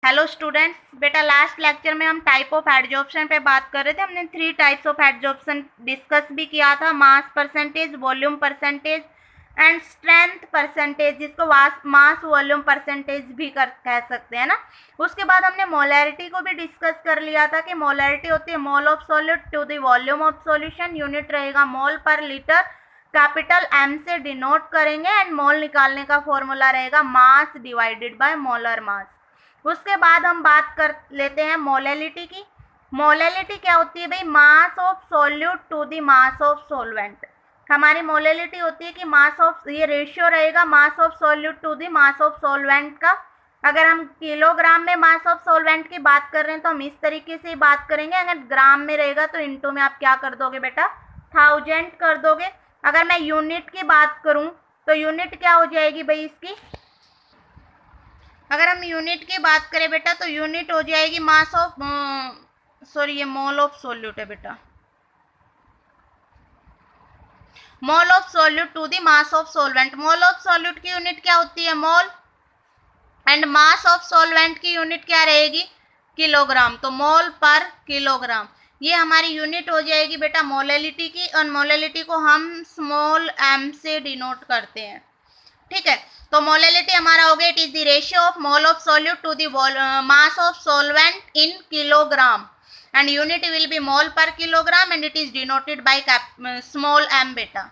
Hello students, बेटा last lecture में हम टाइप ऑफ एडजॉर्प्शन पे बात कर रहे थे। हमने 3 टाइप्स ऑफ एडजॉर्प्शन डिस्कस भी किया था, mass percentage, volume percentage and strength percentage, जिसको मास वॉल्यूम परसेंटेज भी कह सकते हैं ना। उसके बाद हमने मोलैरिटी को भी डिस्कस कर लिया था कि मोलैरिटी होती है mole of solute to the volume of solution. Unit रहेगा mole per litre, capital M से डिनोट करेंगे एंड मोल निकालने का फॉर्मूला रहेगा mass divided by molar mass. उसके बाद हम बात कर लेते हैं मोलैलिटी की। मोलैलिटी क्या होती है भाई? Mass of solute to the mass of solvent. हमारी मोलैलिटी होती है कि मास ऑफ, ये रेशियो रहेगा mass of solute to the mass of solvent का। अगर हम किलोग्राम में मास ऑफ सॉल्वेंट की बात कर रहे हैं तो हम इस तरीके से बात करेंगे। अगर ग्राम में रहेगा तो इनटू में आप क्या कर दोगे बेटा? 1000 कर दोगे। अगर मैं यूनिट की बात करूं तो यूनिट क्या हो जाएगी भाई इसकी? अगर हम यूनिट की बात करें बेटा तो यूनिट हो जाएगी मास ऑफ, सॉरी ये मोल ऑफ सॉल्यूट है बेटा, mole of solute to the mass of solvent. Mole of solute की यूनिट क्या होती है? Mole. And mass of solvent की यूनिट क्या रहेगी? किलोग्राम। तो मोल पर किलोग्राम ये हमारी यूनिट हो जाएगी बेटा मोलैलिटी की, और मोलैलिटी को हम स्मॉल m से डिनोट करते हैं। ठीक है, तो मोलैलिटी हमारा हो गया, it is the ratio of mole of solute to the mass of solvent in kilogram and unit will be mole per kilogram and it is denoted by small m बेटा।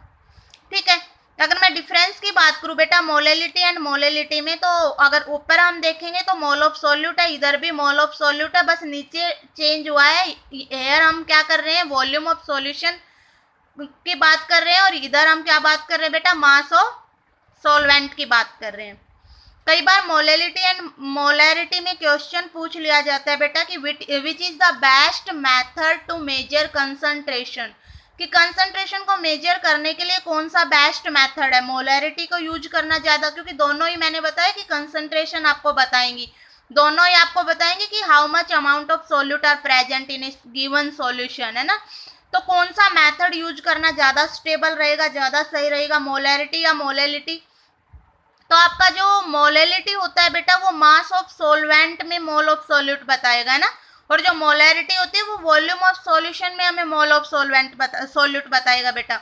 ठीक है, अगर मैं डिफरेंस की बात करूं बेटा मोलैलिटी एंड मोलैलिटी में, तो अगर ऊपर हम देखेंगे तो मोल ऑफ सॉल्यूट है, इधर भी मोल ऑफ सॉल्यूट है, बस नीचे चेंज हुआ है। एयर हम क्या कर रहे हैं? वॉल्यूम ऑफ सॉल्यूशन की बात कर रहे हैं, और इधर हम क्या बात कर रहे हैं बेटा? मास ऑफ सॉल्वेंट की बात कर रहे हैं। कई बार मोलैलिटी एंड मोलैरिटी में क्वेश्चन पूछ लिया जाता है बेटा कि which is the best method to measure concentration, कि कंसंट्रेशन को मेजर करने के लिए कौन सा बेस्ट मेथड है? मोलैरिटी को यूज करना ज्यादा, क्योंकि दोनों ही मैंने बताया कि कंसंट्रेशन आपको बताएंगी, दोनों ही आपको बताएंगे कि how much amount of solute are present in given solution, है ना। तो कौन सा मेथड यूज करना ज्यादा स्टेबल रहेगा, ज्यादा सही रहेगा, मोलैरिटी या मोलैलिटी? तो आपका जो मोलैलिटी होता है बेटा वो मास ऑफ सॉल्वेंट में मोल ऑफ सॉल्यूट बताएगा ना, और जो मोलैरिटी होती है वो वॉल्यूम ऑफ सॉल्यूशन में हमें मोल ऑफ सॉल्यूट बताएगा बेटा।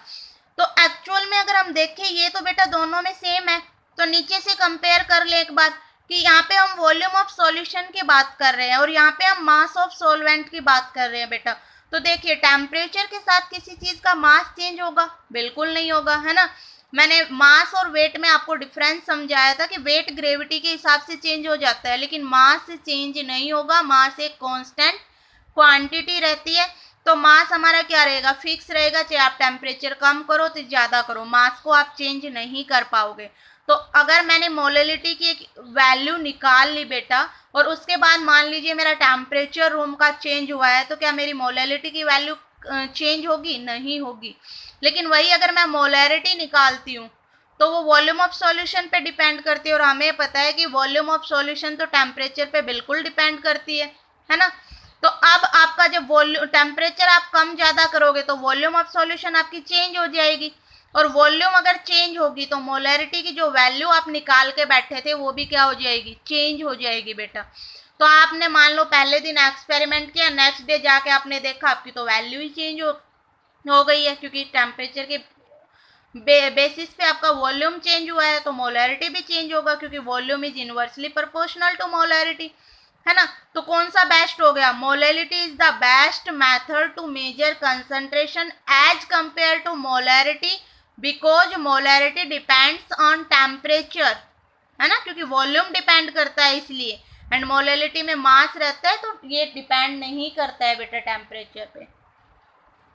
तो एक्चुअल में अगर हम देखें ये तो बेटा दोनों में सेम है, तो नीचे से कंपेयर कर ले एक बार कि यहाँ पे हम वॉल्यूम ऑफ सॉल्यूशन की बात कर रहे हैं और यहाँ पे हम मास ऑफ सॉल्वेंट की बात कर रहे हैं बेटा। तो देखिए टेम्परेचर के साथ किसी चीज का मास चेंज होगा? बिल्कुल नहीं होगा, है ना। मैंने मास और वेट में आपको डिफरेंस समझाया था कि वेट ग्रेविटी के हिसाब से चेंज हो जाता है, लेकिन मास से चेंज नहीं होगा। मास एक कांस्टेंट क्वांटिटी रहती है, तो मास हमारा क्या रहेगा? फिक्स रहेगा। चाहे आप टेम्परेचर कम करो तो ज्यादा करो, मास को आप चेंज नहीं कर पाओगे। तो अगर मैंने मोलैलिटी की एक वैल्यू निकाल ली बेटा, और उसके बाद मान लीजिए मेरा टेम्परेचर रूम का चेंज हुआ है, तो क्या मेरी मोलैलिटी की वैल्यू चेंज होगी? नहीं होगी। लेकिन वही अगर मैं मोलैरिटी निकालती हूँ तो वो वॉल्यूम ऑफ सॉल्यूशन पे डिपेंड करती है, और हमें पता है कि वॉल्यूम ऑफ सॉल्यूशन तो टेम्परेचर पे बिल्कुल डिपेंड करती है ना। तो अब आपका जब वॉल्यूम टेम्परेचर आप कम ज़्यादा करोगे तो वॉल्यूम ऑफ सॉल्यूशन आपकी चेंज हो जाएगी, और वॉल्यूम अगर चेंज होगी तो मोलैरिटी की जो वैल्यू आप निकाल के बैठे थे वो भी क्या हो जाएगी? चेंज हो जाएगी बेटा। तो आपने मान लो पहले दिन एक्सपेरिमेंट किया, नेक्स्ट डे जाके आपने देखा आपकी तो वैल्यू ही चेंज हो गई है, क्योंकि टेम्परेचर के बेसिस पे आपका वॉल्यूम चेंज हुआ है, तो मोलैरिटी भी चेंज होगा, क्योंकि volume is inversely proportional to molarity, है ना। तो कौन सा बेस्ट हो गया? Molality is the best method to measure concentration as compare to molarity, because molarity depends on temperature, है ना, क्योंकि वॉल्यूम डिपेंड करता है इसलिए, एंड मोलैलिटी में मास रहता है तो ये डिपेंड नहीं करता है बेटा टेम्परेचर पे।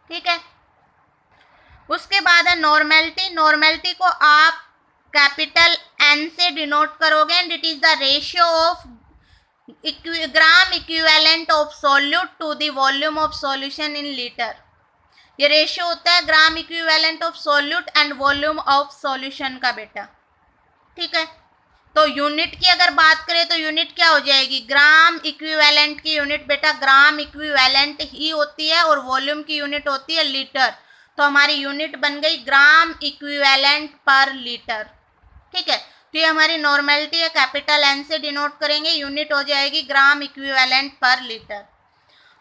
ठीक है, उसके बाद है नॉर्मेलिटी। नॉर्मेलिटी को आप कैपिटल एन से डिनोट करोगे and it is the ratio of gram equivalent of solute to the volume of solution in litre. ये रेशियो होता है gram equivalent of solute and volume of solution का बेटा। ठीक है, तो यूनिट की अगर बात करें तो यूनिट क्या हो जाएगी? ग्राम इक्विवेलेंट की यूनिट बेटा ग्राम इक्विवेलेंट ही होती है, और वॉल्यूम की यूनिट होती है लीटर। तो हमारी यूनिट बन गई ग्राम इक्विवेलेंट पर लीटर। ठीक है, तो ये हमारी नॉर्मेलिटी है, कैपिटल एन से डिनोट करेंगे, यूनिट हो जाएगी ग्राम इक्विवेलेंट पर लीटर।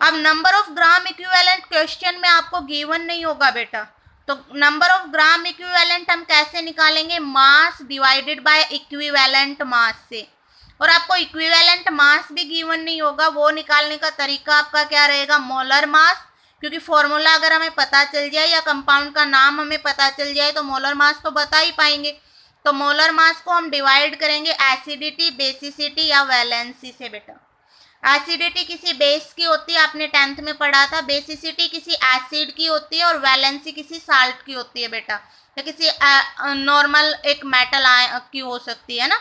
अब number of gram equivalent question में आपको गिवन नहीं होगा बेटा, तो नंबर ऑफ ग्राम इक्विवेलेंट हम कैसे निकालेंगे, मास डिवाइडेड बाय इक्विवेलेंट मास से। और आपको इक्विवेलेंट मास भी गिवन नहीं होगा, वो निकालने का तरीका आपका क्या रहेगा, मोलर मास, क्योंकि फॉर्मूला अगर हमें पता चल जाए या कंपाउंड का नाम हमें पता चल जाए तो मोलर मास तो बता ही पाएंगे। तो मोलर मास को हम डिवाइड करेंगे एसिडिटी, बेसिसिटी या वैलेंसी से बेटा। एसिडिटी किसी बेस की होती है, आपने 10th में पढ़ा था, बेसिसिटी किसी एसिड की होती है और वैलेंसी किसी साल्ट की होती है बेटा, या किसी नॉर्मल एक मेटल की हो सकती है ना।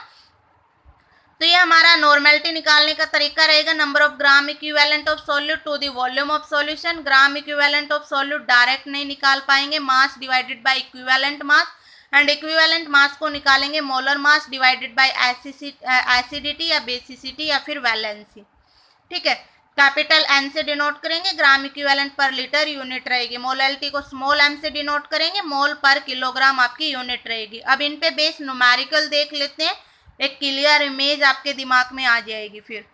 तो ये हमारा नॉर्मेलिटी निकालने का तरीका रहेगा, number of gram equivalent of solute to the volume of solution. Gram equivalent of solute direct नहीं निकाल पाएंगे, mass divided by equivalent mass, and equivalent mass को निकालेंगे molar mass divided by acidity या बेसिसिटी या फिर वैलेंसी। ठीक है, कैपिटल एन से डिनोट करेंगे, ग्राम इक्विवेलेंट पर लीटर यूनिट रहेगी। मोलैलिटी को स्मॉल एम से डिनोट करेंगे, मोल पर किलोग्राम आपकी यूनिट रहेगी। अब इन पे बेस न्यूमेरिकल देख लेते हैं, एक क्लियर इमेज आपके दिमाग में आ जाएगी फिर।